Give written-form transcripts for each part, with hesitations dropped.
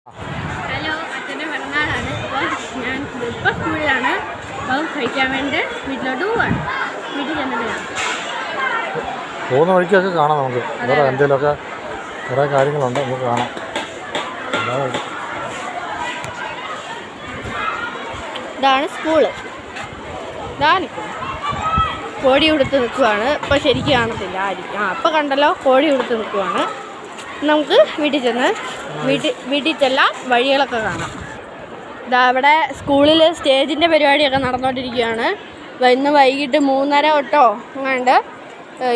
Hello, അച്ഛൻ്റെ പിറന്നാളാണ്. അപ്പോൾ ഞാൻ ഇപ്പോൾ സ്കൂളിലാണ്. അപ്പം കഴിക്കാൻ വേണ്ടി വീട്ടിലോട്ട് പോവാണ്. വീട്ടിൽ ചെന്നിട്ടാണ് പോകുന്ന വഴിക്കൊക്കെ കാണാം. നമുക്ക് വേറെ എന്തെങ്കിലുമൊക്കെ കുറേ കാര്യങ്ങളുണ്ട്, നമുക്ക് കാണാം. ഇതാണ് സ്കൂള്. ഇതാണിപ്പോൾ കോടി ഉടുത്ത് നിൽക്കുവാണ്. ഇപ്പോൾ ശരിക്കും കാണത്തില്ല ആയിരിക്കും. അപ്പോൾ കണ്ടല്ലോ, കോടി ഉടുത്ത് നിൽക്കുവാണ്. നമുക്ക് വീട്ടിൽ ചെന്ന് വീട്ടിൽ ചെല്ലാം, വഴികളൊക്കെ കാണാം. ഇതാ ഇവിടെ സ്കൂളിൽ സ്റ്റേജിൻ്റെ പരിപാടിയൊക്കെ നടന്നുകൊണ്ടിരിക്കുകയാണ്. ഇന്ന് വൈകിട്ട് 3:30 തൊട്ടോ എങ്ങാണ്ട്,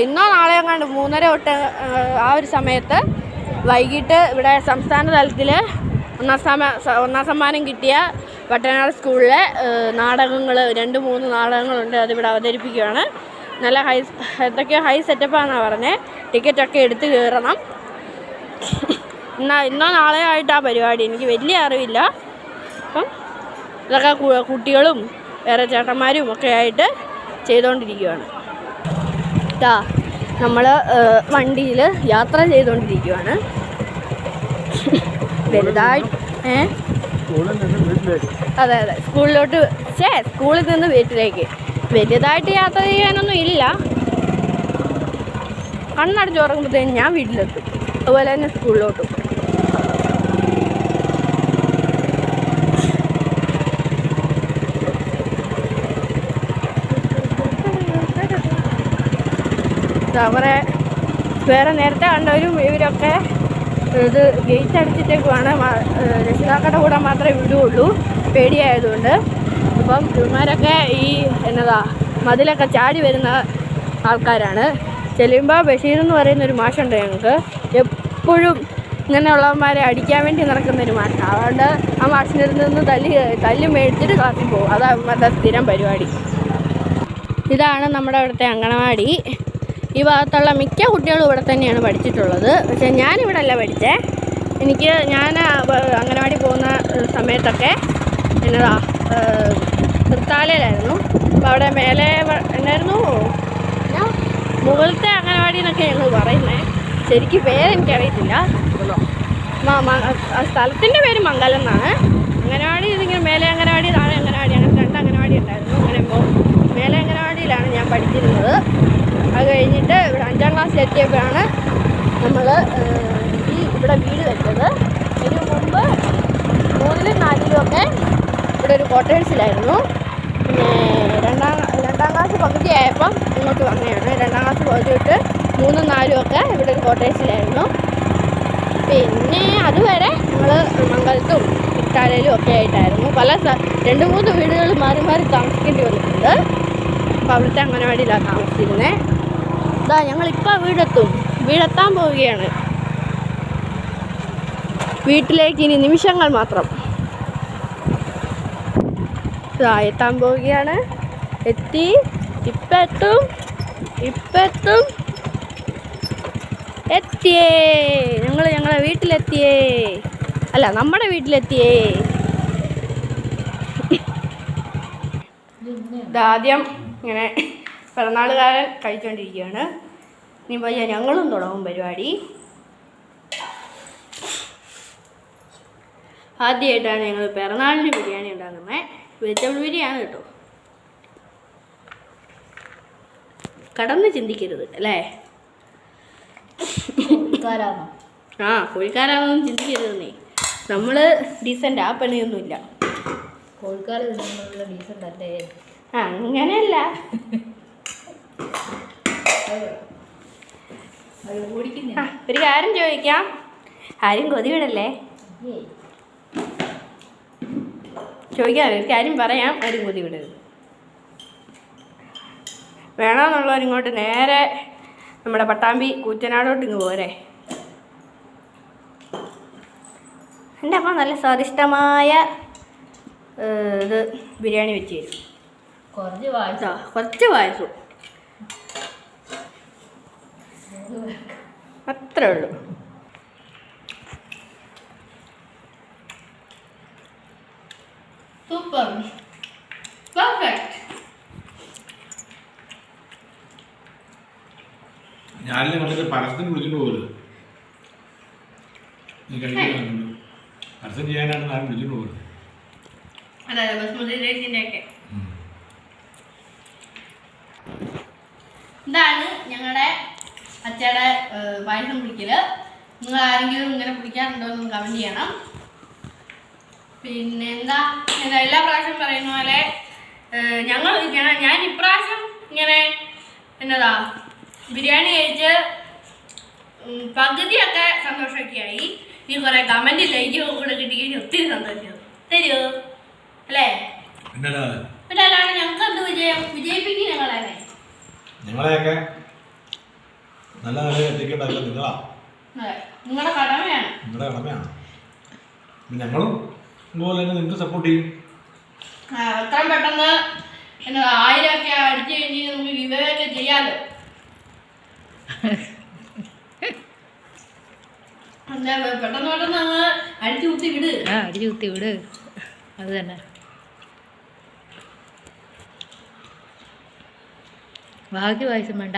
ഇന്നോ നാളെയോ എങ്ങാണ്ട് 3:30 തൊട്ട് ആ ഒരു സമയത്ത് വൈകിട്ട് ഇവിടെ സംസ്ഥാന തലത്തിൽ ഒന്നാം സമ്മാനം കിട്ടിയ വട്ടനാട് സ്കൂളിലെ നാടകങ്ങൾ 2-3 നാടകങ്ങളുണ്ട്. അതിവിടെ അവതരിപ്പിക്കുകയാണ്. നല്ല എന്തൊക്കെയോ ഹൈ സെറ്റപ്പാണെന്നാണ് പറഞ്ഞത്. ടിക്കറ്റൊക്കെ എടുത്ത് കയറണം. ഇന്നോ നാളെയോ ആയിട്ടാണ് പരിപാടി. എനിക്ക് വലിയ അറിവില്ല. അപ്പം ഇതൊക്കെ കുട്ടികളും വേറെ ചേട്ടന്മാരും ഒക്കെ ആയിട്ട് ചെയ്തുകൊണ്ടിരിക്കുകയാണ്. ഇതാ നമ്മൾ വണ്ടിയിൽ യാത്ര ചെയ്തുകൊണ്ടിരിക്കുകയാണ്. വലുതായിട്ട് അതെ സ്കൂളിൽ നിന്ന് വീട്ടിലേക്ക് വലുതായിട്ട് യാത്ര ചെയ്യാനൊന്നും ഇല്ല. കണ്ണടച്ച് ഉറങ്ങുമ്പോഴത്തേനും ഞാൻ വീട്ടിലെത്തും. അതുപോലെ തന്നെ സ്കൂളിലോട്ടും. അവരെ വേറെ നേരത്തെ കണ്ടവരും ഇവരൊക്കെ ഇത് ഗേറ്റ് അടിച്ചിട്ടേക്കുവാണ്. രക്ഷിതാക്കളുടെ കൂടെ മാത്രമേ വിടുകയുള്ളൂ, പേടിയായതുകൊണ്ട്. അപ്പം ഇവന്മാരൊക്കെ ഈ മതിലൊക്കെ ചാടി വരുന്ന ആൾക്കാരാണ്. ചെല്ലുമ്പോൾ ബഷീർ എന്ന് പറയുന്നൊരു മാഷുണ്ട് ഞങ്ങൾക്ക്. എപ്പോഴും ഇങ്ങനെയുള്ളവന്മാരെ അടിക്കാൻ വേണ്ടി നടക്കുന്നൊരു മാഷ്. അതുകൊണ്ട് ആ മാഷിൻ്റെ അടുത്ത് നിന്ന് തല്ല് മേടിച്ചിട്ട് ക്ലാസ്സിൽ പോകും. അതാണ് അവരുടെ സ്ഥിരം പരിപാടി. ഇതാണ് നമ്മുടെ അവിടുത്തെ അങ്കണവാടി. ഈ ഭാഗത്തുള്ള മിക്ക കുട്ടികളും ഇവിടെ തന്നെയാണ് പഠിച്ചിട്ടുള്ളത്. പക്ഷേ ഞാനിവിടെ അല്ല പഠിച്ചേ. ഞാൻ അംഗനവാടി പോകുന്ന സമയത്തൊക്കെ തൃത്താലയിലായിരുന്നു. അപ്പോൾ അവിടെ മേലെ എന്നായിരുന്നു മുകളിലത്തെ അംഗനവാടി എന്നൊക്കെ ഞങ്ങൾ പറയുന്നത്. ശരിക്കും പേരെനിക്കറിയത്തില്ല. സ്ഥലത്തിൻ്റെ പേര് മംഗലം എന്നാണ്. അംഗനവാടി ഇതിങ്ങനെ മേലെ അംഗനവാടി താഴെ അംഗനവാടി, അങ്ങനെ 2 അംഗനവാടി ഉണ്ടായിരുന്നു. അങ്ങനെ മേലെ അംഗനവാടിയിലാണ് ഞാൻ പഠിച്ചിരുന്നത്. അത് കഴിഞ്ഞിട്ട് ഇവിടെ 5ാം ക്ലാസ്സിലെത്തിയപ്പോഴാണ് നമ്മൾ ഇവിടെ വീട് വെച്ചത്. ഇതിന് മുമ്പ് 3ലും 4ലും ഒക്കെ ഇവിടെ ഒരു ക്വാർട്ടേഴ്സിലായിരുന്നു. പിന്നെ രണ്ടാം ക്ലാസ് പകുതിയായപ്പം ഇങ്ങോട്ട് വന്നതാണ്. 2ാം ക്ലാസ് പകുതി തൊട്ട് 3ഉം 4ഉം ഒക്കെ ഇവിടെ ഒരു ക്വാർട്ടേഴ്സിലായിരുന്നു. പിന്നെ അതുവരെ ഞങ്ങൾ മംഗലത്തും ഇട്ടാലയിലും ഒക്കെ ആയിട്ടായിരുന്നു. 2-3 വീടുകൾ മാറി മാറി താമസിക്കേണ്ടി വന്നിട്ടുണ്ട്. അപ്പോൾ അവിടുത്തെ അംഗനവാടിയിലാണ് താമസിച്ചിരുന്നത്. ഇതാ ഞങ്ങളിപ്പോൾ വീടെത്താൻ പോവുകയാണ്. വീട്ടിലേക്ക് ഇനി നിമിഷങ്ങൾ മാത്രം. ഇതാ എത്താൻ പോവുകയാണ്. ഇപ്പം എത്തും. എത്തിയേ, ഞങ്ങളെ വീട്ടിലെത്തിയേ. അല്ല, നമ്മുടെ വീട്ടിലെത്തിയേ. ഇതാദ്യം ഇങ്ങനെ പിറന്നാളുകാരൻ കഴിച്ചുകൊണ്ടിരിക്കുകയാണ്. ഇനി പയ്യ ഞങ്ങളും തുടങ്ങും പരിപാടി. ആദ്യമായിട്ടാണ് ഞങ്ങൾ പിറന്നാളിന് ബിരിയാണി ഉണ്ടാക്കുന്നത്. വെജിറ്റബിൾ ബിരിയാണി കേട്ടോ. കടന്ന് ചിന്തിക്കരുത് അല്ലേ? കോഴിക്കാരാണെന്നും ചിന്തിക്കരുതെന്നേ. നമ്മൾ ഡീസൻ്റ്, ആ പണിയൊന്നുമില്ല. കോഴിക്കാർ ഡീസൻ്റ് അല്ലേ? അങ്ങനെയല്ല. ഒരു കാര്യം ചോദിക്കാം, ആരും കൊതിവിടല്ലേ? ചോദിക്കാം, ഒരു കാര്യം പറയാം, ആരും കൊതിവിടരുത്. വേണമെന്നുള്ളവരിങ്ങോട്ട് നേരെ നമ്മുടെ പട്ടാമ്പി കൂറ്റനാടോട്ട് ഇങ്ങ് പോരെ. എൻ്റെ അമ്മ നല്ല സ്വാദിഷ്ടമായ ഇത് ബിരിയാണി വെച്ച് തരും. കുറച്ച് പായസം അത്രേ ഉള്ളൂ. Super, perfect. ഞാനില്ലേ പരസ്യത്തിന് വിളിച്ചിട്ട് പോകരുത്. നീ കഴിക്കാൻ പരസ്യം ചെയ്യാനാണ് ആരും വിളിച്ചിട്ട് പോകുന്നത്. അതെ ബസ്മതി റൈസിൻ്റെ ഒക്കെ. ഇതാണ് ഞങ്ങളുടെ അച്ഛയുടെ പായസം പിടിക്കല്. നിങ്ങൾ ആരെങ്കിലും ഇങ്ങനെ പിടിക്കാറുണ്ടോ എന്ന് കമൻറ്റ് ചെയ്യണം. പിന്നെ എന്താ എല്ലാ പ്രാവശ്യം പറയുന്ന പോലെ ഞാൻ ഇപ്രാവശ്യം ഇങ്ങനെ എന്നതാ ബിരിയാണി കഴിച്ച് പകുതിയൊക്കെ സന്തോഷമൊക്കെയായി. ഈ കുറേ കമൻറ്റ് ലൈക്കും കൂടെ കിട്ടിക്കഴിഞ്ഞാൽ ഒത്തിരി സന്തോഷം തരുമോ അല്ലേ? പിന്നെ അല്ലാണ്ട് ഞങ്ങൾക്ക് എന്ത് വിജയിപ്പിക്കും ഞങ്ങളെയൊക്കെ നല്ല നിലയിൽ എത്തിക്കേണ്ടതല്ല നിങ്ങളാ. നിങ്ങളുടെ കടമയാണ്. നിങ്ങളുടെ കടമയാണ്. ഞങ്ങളും അതുപോലെ തന്നെ നിങ്ങൾക്ക് സപ്പോർട്ട് ചെയ്യും. എത്രയും പെട്ടെന്ന് എന്നതാ 1000 ഒക്കെ അടിച്ചു കഴിഞ്ഞാൽ നമുക്ക് വിവേകമൊക്കെ ചെയ്യാമല്ലോ. പെട്ടെന്ന് പെട്ടെന്ന് അങ്ങ് അടിച്ചു കുത്തി വിട്. അടിച്ചു കുത്തി വിട്. അത് തന്നെ. ബാക്കി പായസം വേണ്ട.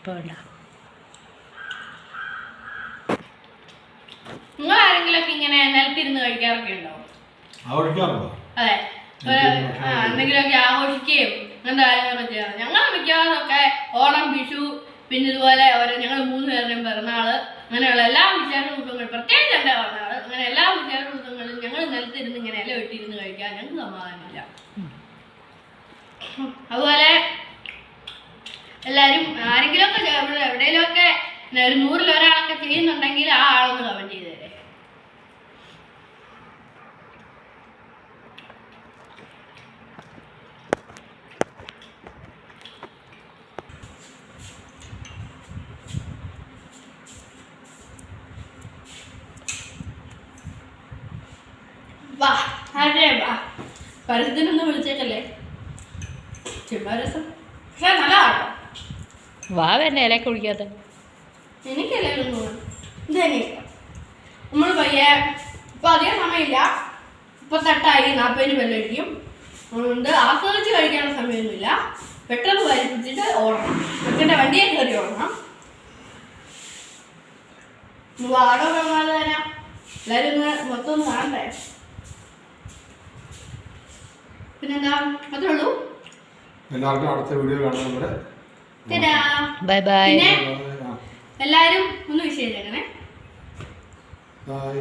വേണ്ട. നിങ്ങൾ ആരെങ്കിലൊക്കെ ഇങ്ങനെ നിലത്തിരുന്ന് കഴിക്കാറൊക്കെ ഉണ്ടോ? അതെ, എന്തെങ്കിലുമൊക്കെ ആഘോഷിക്കുകയും അങ്ങനത്തെ കാര്യങ്ങളൊക്കെ ചെയ്യാറ്. ഞങ്ങൾ മിക്കവാറൊക്കെ ഓണം, വിഷു, പിന്നെ ഇതുപോലെ ഞങ്ങൾ 3 പേരുടെയും പിറന്നാള്, അങ്ങനെയുള്ള എല്ലാ വിശേഷ ദിവസങ്ങളും, പ്രത്യേകിച്ച് എൻ്റെ പിറന്നാള്, അങ്ങനെ എല്ലാ വിശേഷ ദിവസങ്ങളിലും ഞങ്ങൾ നിലത്തിരുന്ന് ഇങ്ങനെ ഇല വെട്ടിയിരുന്ന് കഴിക്കാൻ ഞങ്ങൾക്ക് സമാധാനമില്ല. അതുപോലെ എല്ലാവരും ആരെങ്കിലുമൊക്കെ എവിടെയെങ്കിലുമൊക്കെ ഒരു 100-ൽ ഒരാളൊക്കെ ചെയ്യുന്നുണ്ടെങ്കിൽ ആ ആളൊന്ന് കമൻറ്റ് ചെയ്തേരെ. വാ അതെ വാ, പരസ്യത്തിനൊന്നും വിളിച്ചേക്കല്ലേ. ചുമ്മാ രസം, പക്ഷെ നല്ല ആട്ടോ. വാ തന്നെ ഇലയൊക്കെ കുടിക്കാത്ത എനിക്കല്ലേ ഒന്നും ഇത് തന്നെ നമ്മൾ പയ്യെ ഇപ്പം അധികം സമയമില്ല. ഇപ്പം 8:40 ബെല്ലടിക്കും. അതുകൊണ്ട് ആസ്വദിച്ച് കഴിക്കാനുള്ള സമയമൊന്നുമില്ല. പെട്ടെന്ന് വരി പിടിച്ചിട്ട് ഓടണം. അച്ഛൻ്റെ വണ്ടിയെ കയറി ഓടണം. വാടക വന്നാൽ തരാം. എല്ലാവരും ഒന്ന് മൊത്തം ഒന്ന് കാണണ്ടേ. പിന്നെന്താ, അത്രേ ഉള്ളൂ. എല്ലാവർക്കും അടുത്ത വീഡിയോ കാണുന്നവരെ ബൈ ബൈ. പിന്നെ എല്ലാവരും ഒന്ന് വിഷയം ചെയ്തേക്കണേ. ബൈ.